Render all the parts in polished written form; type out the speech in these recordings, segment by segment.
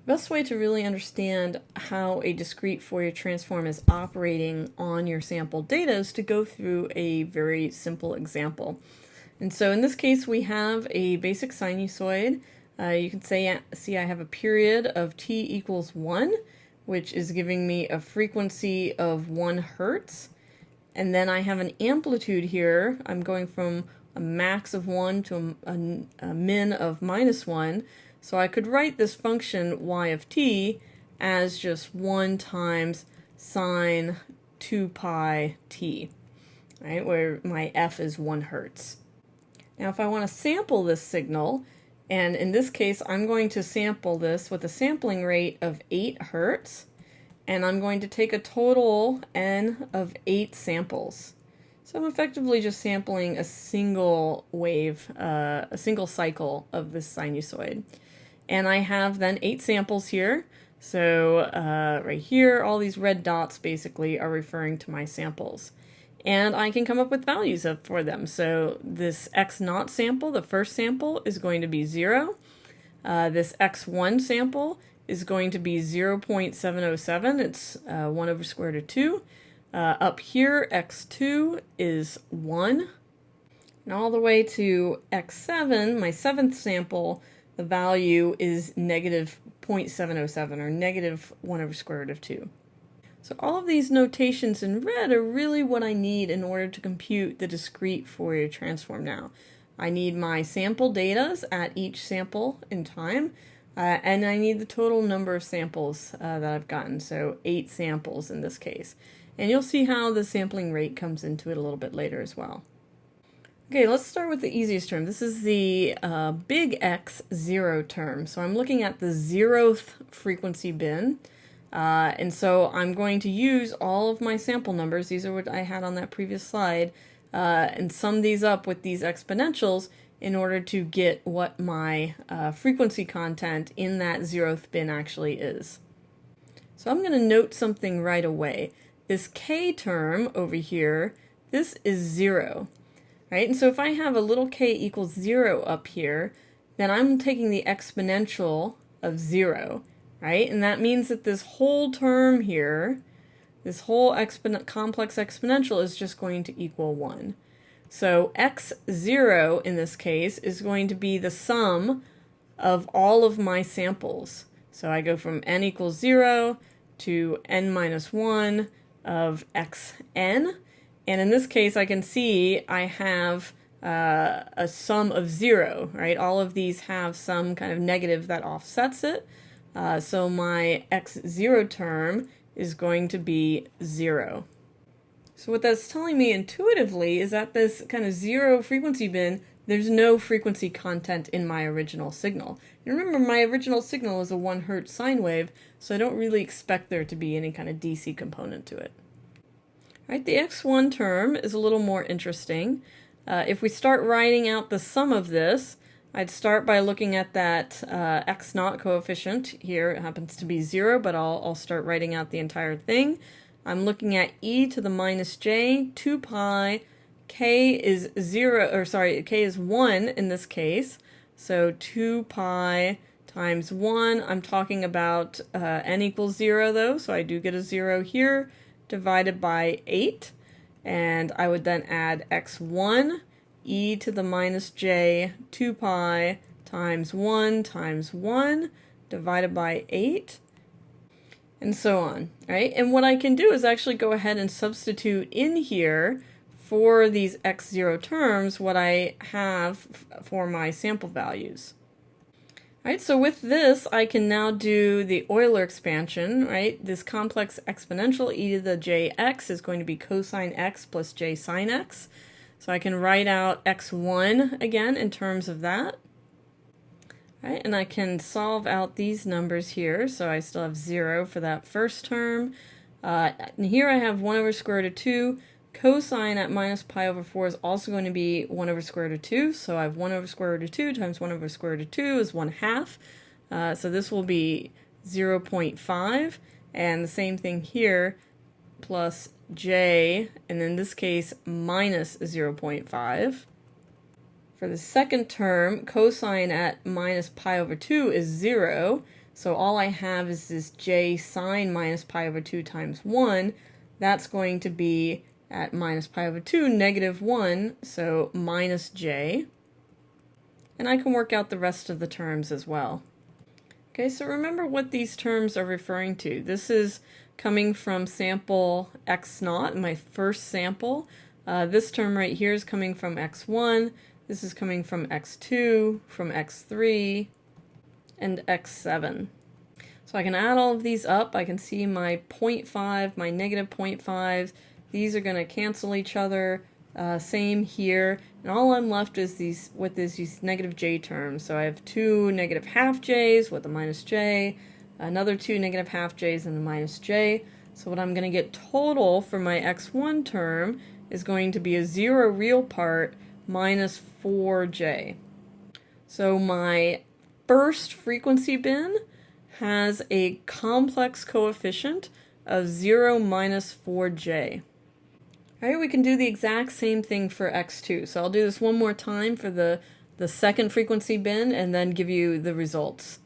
Best way to really understand how a discrete Fourier transform is operating on your sample data is to go through a very simple example. And so in this case, we have a basic sinusoid. You can see I have a period of t equals 1, which is giving me a frequency of 1 hertz. And then I have an amplitude here. I'm going from a max of 1 to a min of -1. So I could write this function y of t as just 1 times sine 2 pi t, right, where my f is 1 hertz. Now if I want to sample this signal, and in this case I'm going to sample this with a sampling rate of 8 hertz, and I'm going to take a total n of 8 samples. So I'm effectively just sampling a single wave, a single cycle of this sinusoid. And I have then 8 samples here. So right here, all these red dots basically are referring to my samples. And I can come up with values for them. So this x0 sample, the first sample, is going to be 0. This x1 sample is going to be 0.707. It's 1 over square root of 2. Up here, x2 is 1. And all the way to x7, my 7th sample, the value is negative 0.707, or negative 1 over square root of 2. So all of these notations in red are really what I need in order to compute the discrete Fourier transform now. I need my sample data at each sample in time, and I need the total number of samples that I've gotten, so 8 samples in this case. And you'll see how the sampling rate comes into it a little bit later as well. Okay, let's start with the easiest term. This is the big X0 term. So I'm looking at the 0th frequency bin. And so I'm going to use all of my sample numbers. These are what I had on that previous slide. And sum these up with these exponentials in order to get what my frequency content in that 0th bin actually is. So I'm going to note something right away. This k term over here, this is 0. Right? And so if I have a little k equals 0 up here, then I'm taking the exponential of 0, right? And that means that this whole term here, this whole complex exponential is just going to equal 1. So x0 in this case is going to be the sum of all of my samples. So I go from n equals 0 to n minus 1 of xn. And in this case, I can see I have a sum of 0, right? All of these have some kind of negative that offsets it. So my x0 term is going to be 0. So what that's telling me intuitively is that this kind of 0 frequency bin, there's no frequency content in my original signal. And remember, my original signal is a 1 hertz sine wave, so I don't really expect there to be any kind of DC component to it. Right, the x1 term is a little more interesting. If we start writing out the sum of this, I'd start by looking at that x0 coefficient here. It happens to be 0, but I'll start writing out the entire thing. I'm looking at e to the minus j, 2 pi, k is 0, or sorry, k is 1 in this case. So 2 pi times 1, I'm talking about n equals 0 though, so I do get a 0 here, divided by 8, and I would then add x1, e to the minus j, 2 pi times 1, divided by 8, and so on, right? And what I can do is actually go ahead and substitute in here for these x0 terms what I have for my sample values. Right, so with this, I can now do the Euler expansion, right? This complex exponential e to the jx is going to be cosine x plus j sine x. So I can write out x1 again in terms of that. Right, and I can solve out these numbers here. So I still have 0 for that first term. And here I have 1 over square root of 2. Cosine at minus pi over 4 is also going to be 1 over square root of 2. So I have 1 over square root of 2 times 1 over square root of 2 is 1/2. So this will be 0.5. And the same thing here, plus j, and in this case, minus 0.5. For the second term, cosine at minus pi over 2 is 0. So all I have is this j sine minus pi over 2 times 1. That's going to be at minus pi over 2, negative 1, so minus j. And I can work out the rest of the terms as well. Okay, so remember what these terms are referring to. This is coming from sample x0, my first sample. This term right here is coming from x1. This is coming from x2, from x3, and x7. So I can add all of these up. I can see my 0.5, my negative 0.5s. These are going to cancel each other. Same here. And all I'm left is these negative j terms. So I have two negative half j's with a minus j, another two negative half j's and a minus j. So what I'm going to get total for my x1 term is going to be a 0 real part minus 4j. So my first frequency bin has a complex coefficient of 0 minus 4j. Alright, we can do the exact same thing for x2. So I'll do this one more time for the second frequency bin and then give you the results.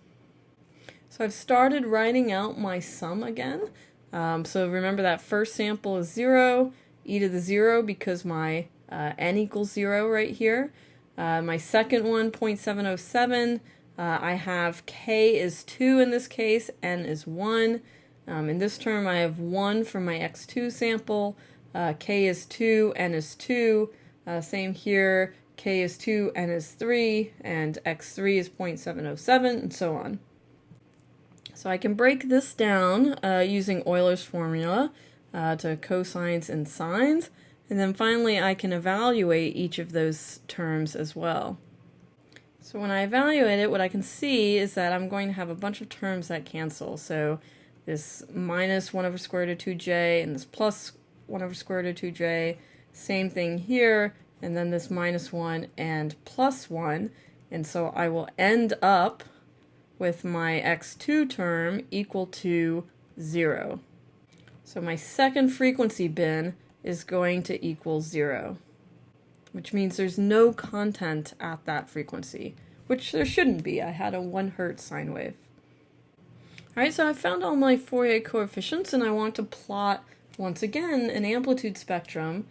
So I've started writing out my sum again. So remember that first sample is 0, e to the 0 because my n equals 0 right here. My second one, 0.707, I have k is 2 in this case, n is 1. In this term I have 1 for my x2 sample. K is 2, n is 2, same here, k is 2, n is 3, and x3 is 0.707, and so on. So I can break this down using Euler's formula to cosines and sines, and then finally I can evaluate each of those terms as well. So when I evaluate it, what I can see is that I'm going to have a bunch of terms that cancel. So this minus 1 over square root of 2j and this plus 1 over square root of 2j, same thing here, and then this minus 1 and plus 1, and so I will end up with my x2 term equal to 0. So my second frequency bin is going to equal 0, which means there's no content at that frequency, which there shouldn't be. I had a 1 Hertz sine wave. Alright, so I've found all my Fourier coefficients, and I want to plot once again an amplitude spectrum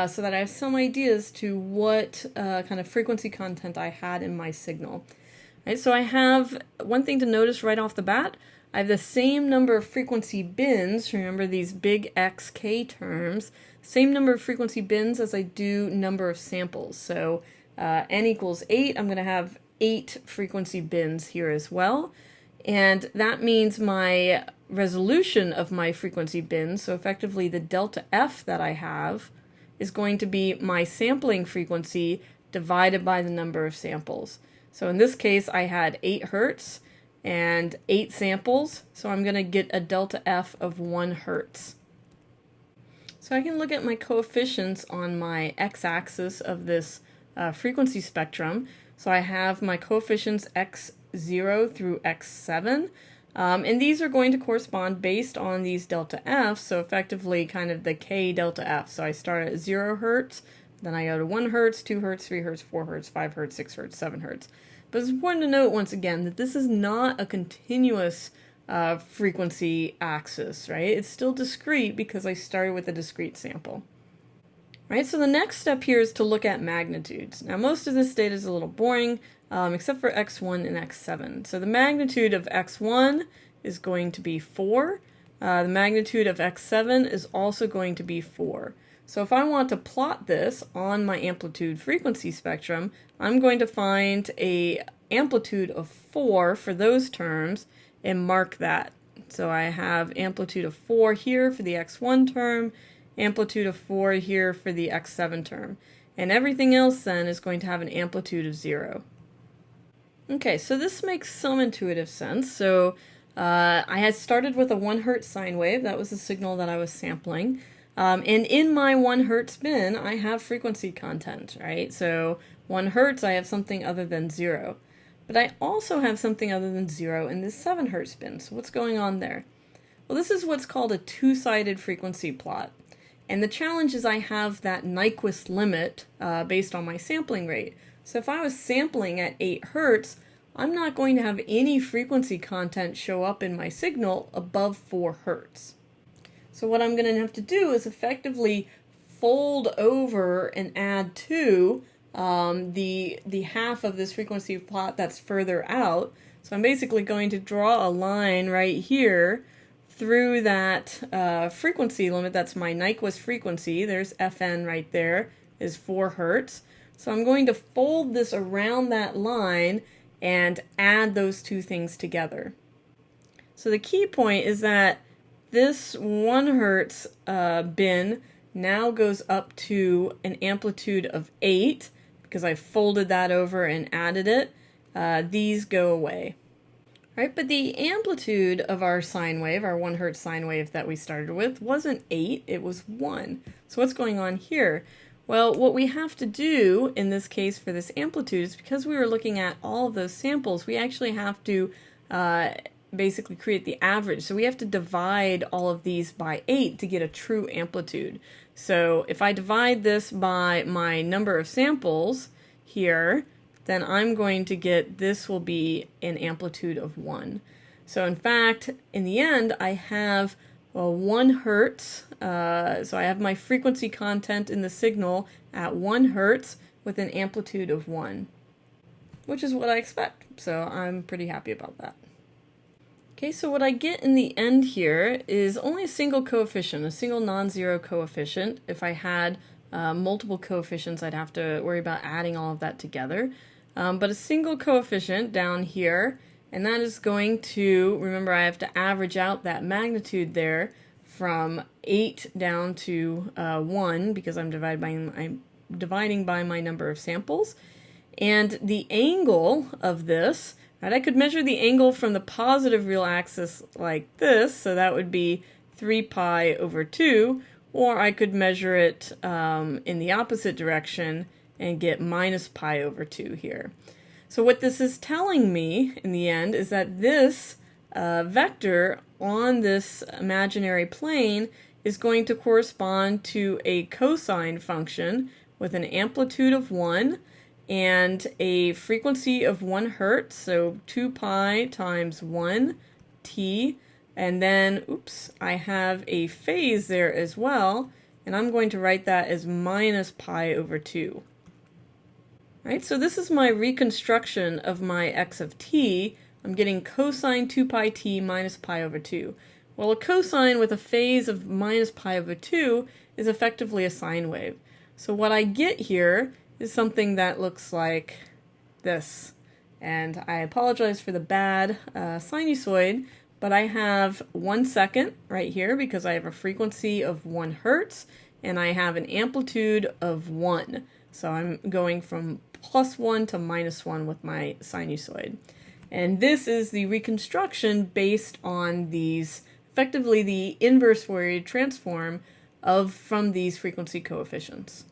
so that I have some ideas to what kind of frequency content I had in my signal. Right, so I have one thing to notice right off the bat. I have the same number of frequency bins, remember these big xk terms, same number of frequency bins as I do number of samples. So n equals 8, I'm going to have 8 frequency bins here as well. And that means my resolution of my frequency bins, so effectively the delta f that I have, is going to be my sampling frequency divided by the number of samples. So in this case I had 8 Hertz and 8 samples, so I'm going to get a delta f of 1 Hertz. So I can look at my coefficients on my x-axis of this frequency spectrum. So I have my coefficients x0 through x7, and these are going to correspond based on these delta f, so effectively kind of the k delta f. So I start at 0 Hertz, then I go to 1 Hertz, 2 Hertz, 3 Hertz, 4 Hertz, 5 Hertz, 6 Hertz, 7 Hertz. But it's important to note once again that this is not a continuous frequency axis, right? It's still discrete because I started with a discrete sample. Right, so the next step here is to look at magnitudes. Now most of this data is a little boring, except for x1 and x7. So the magnitude of x1 is going to be 4. The magnitude of x7 is also going to be 4. So if I want to plot this on my amplitude frequency spectrum, I'm going to find a amplitude of 4 for those terms and mark that. So I have amplitude of 4 here for the x1 term, amplitude of 4 here for the x7 term. And everything else then is going to have an amplitude of 0. Okay, so this makes some intuitive sense. So I had started with a 1 Hertz sine wave. That was the signal that I was sampling. And in my 1 Hertz bin, I have frequency content, right? So 1 Hertz, I have something other than 0. But I also have something other than 0 in this 7 Hertz bin. So what's going on there? Well, this is what's called a two-sided frequency plot. And the challenge is I have that Nyquist limit based on my sampling rate. So if I was sampling at 8 Hertz, I'm not going to have any frequency content show up in my signal above 4 Hertz. So what I'm going to have to do is effectively fold over and add to the half of this frequency plot that's further out. So I'm basically going to draw a line right here through that frequency limit. That's my Nyquist frequency. There's Fn right there, is 4 Hertz. So I'm going to fold this around that line and add those two things together. So the key point is that this 1 Hertz bin now goes up to an amplitude of 8 because I folded that over and added it. These go away. Right, but the amplitude of our sine wave, our 1 Hertz sine wave that we started with, wasn't 8, it was 1. So what's going on here? Well, what we have to do in this case for this amplitude is, because we were looking at all of those samples, we actually have to basically create the average. So we have to divide all of these by 8 to get a true amplitude. So if I divide this by my number of samples here, then I'm going to get, this will be an amplitude of 1. So in fact, in the end, I have 1 Hertz, so I have my frequency content in the signal at 1 Hertz with an amplitude of 1, which is what I expect. So I'm pretty happy about that. Okay, so what I get in the end here is only a single coefficient, a single non-zero coefficient. If I had multiple coefficients, I'd have to worry about adding all of that together. But a single coefficient down here, and that is going to, remember I have to average out that magnitude there from 8 down to 1 because I'm dividing by my number of samples. And the angle of this, right, I could measure the angle from the positive real axis like this, so that would be 3 pi over 2, or I could measure it in the opposite direction and get minus pi over 2 here. So what this is telling me in the end is that this vector on this imaginary plane is going to correspond to a cosine function with an amplitude of 1 and a frequency of 1 Hertz, so 2 pi times 1 t, and then, oops, I have a phase there as well, and I'm going to write that as minus pi over 2. Right, so this is my reconstruction of my x of t. I'm getting cosine 2 pi t minus pi over 2. Well, a cosine with a phase of minus pi over 2 is effectively a sine wave. So what I get here is something that looks like this. And I apologize for the bad sinusoid, but I have 1 second right here because I have a frequency of 1 Hertz and I have an amplitude of 1. So I'm going from +1 to -1 with my sinusoid. And this is the reconstruction based on these, effectively the inverse Fourier transform from these frequency coefficients.